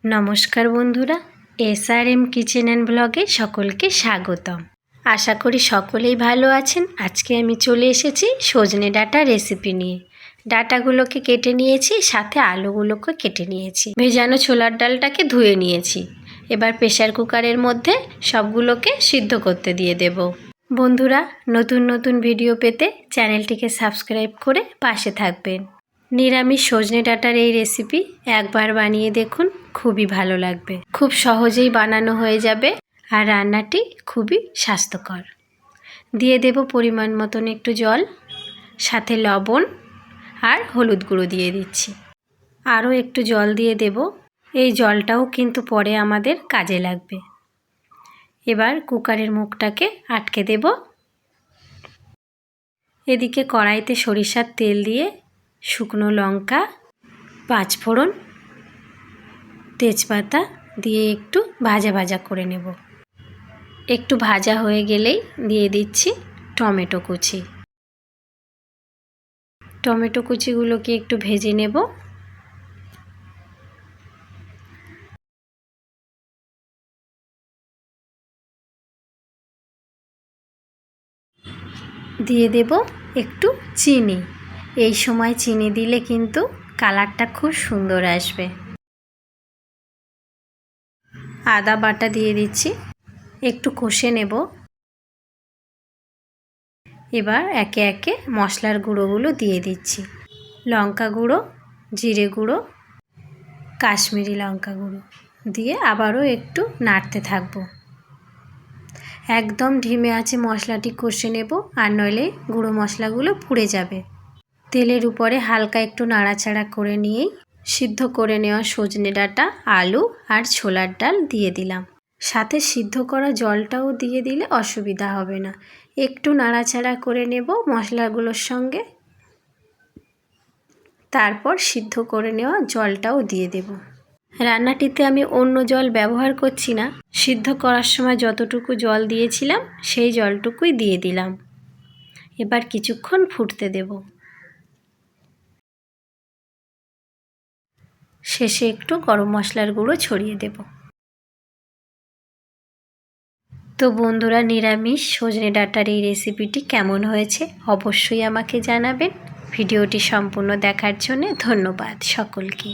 নমস্কার বন্ধুরা, SRM kitchen and ব্লগে সকলকে স্বাগতম। আশা করি সকলেই ভালো আছেন। আজকে আমি চলে এসেছি সজনে ডাঁটা রেসিপি নিয়ে। ডাঁটাগুলোকে কেটে নিয়েছি, সাথে আলুগুলোকে কেটে নিয়েছি। ভেজানো ছোলার ডালটাকে ধুয়ে নিয়েছি। এবার প্রেসার কুকারের মধ্যে সবগুলোকে সিদ্ধ করতে দিয়ে দেব। বন্ধুরা, নতুন নতুন ভিডিও পেতে চ্যানেলটিকে সাবস্ক্রাইব করে পাশে থাকবেন। নিরামিষ সজনে ডাঁটার এই রেসিপি একবার বানিয়ে দেখুন, খুবই ভালো লাগবে। খুব সহজেই বানানো হয়ে যাবে আর রান্নাটি খুবই স্বাস্থ্যকর। দিয়ে দেব পরিমাণ মতন একটু জল, সাথে লবণ আর হলুদ গুঁড়ো দিয়ে দিচ্ছি। আরও একটু জল দিয়ে দেব, এই জলটাও কিন্তু পরে আমাদের কাজে লাগবে। এবার কুকারের মুখটাকে আটকে দেব। এদিকে কড়াইতে সরিষার তেল দিয়ে শুকনো লঙ্কা, পাঁচফোড়ন, তেজপাতা দিয়ে একটু ভাজা ভাজা করে নেব। একটু ভাজা হয়ে গেলেই দিয়ে দিচ্ছি টমেটো কুচি। টমেটো কুচিগুলোকে একটু ভেজে নেব। দিয়ে দেব একটু চিনি। এই সময় চিনি দিলে কিন্তু কালারটা খুব সুন্দর আসবে। আদা বাটা দিয়ে দিচ্ছি, একটু কষে নেব। এবার একে একে মশলার গুঁড়োগুলো দিয়ে দিচ্ছি। লঙ্কা গুঁড়ো, জিরে গুঁড়ো, কাশ্মীরি লঙ্কা গুঁড়ো দিয়ে আবারও একটু নাড়তে থাকবো। একদম ধিমে আঁচে মশলাটি কষে নেব, আর নইলে গুঁড়ো মশলাগুলো পুড়ে যাবে। তেলের উপরে হালকা একটু নাড়াচাড়া করে নিয়েই সিদ্ধ করে নেওয়া সজনে ডাঁটা, আলু আর ছোলার ডাল দিয়ে দিলাম। সাথে সিদ্ধ করা জলটাও দিয়ে দিলে অসুবিধা হবে না। একটু নাড়াচাড়া করে নেব মশলাগুলোর সঙ্গে, তারপর সিদ্ধ করে নেওয়া জলটাও দিয়ে দেব। রান্নাটিতে আমি অন্য জল ব্যবহার করছি না, সিদ্ধ করার সময় যতটুকু জল দিয়েছিলাম সেই জলটুকুই দিয়ে দিলাম। এবার কিছুক্ষণ ফুটতে দেব। শেষে একটু গরম মশলার গুঁড়ো ছড়িয়ে দেব। তো বন্ধুরা, নিরামিষ সজনে ডাঁটার এই রেসিপিটি কেমন হয়েছে অবশ্যই আমাকে জানাবেন। ভিডিওটি সম্পূর্ণ দেখার জন্য ধন্যবাদ সকলকে।